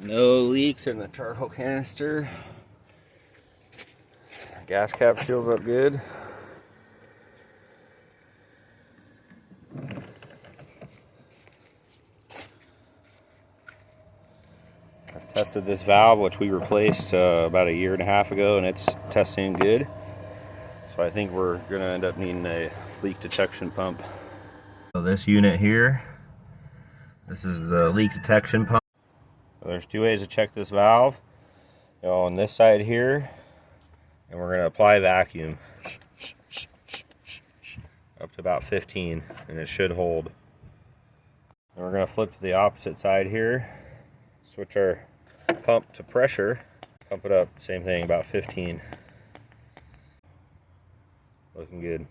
No leaks in the charcoal canister. Gas cap seals up good. I've tested this valve, which we replaced about 1.5 years ago, and it's testing good. So I think we're going to end up needing a leak detection pump. So this unit here, this is the leak detection pump. So there's 2 ways to check this valve. On this side here, and we're going to apply vacuum up to about 15, and it should hold. And we're going to flip to the opposite side here, switch our pump to pressure, pump it up, same thing, about 15. Looking good.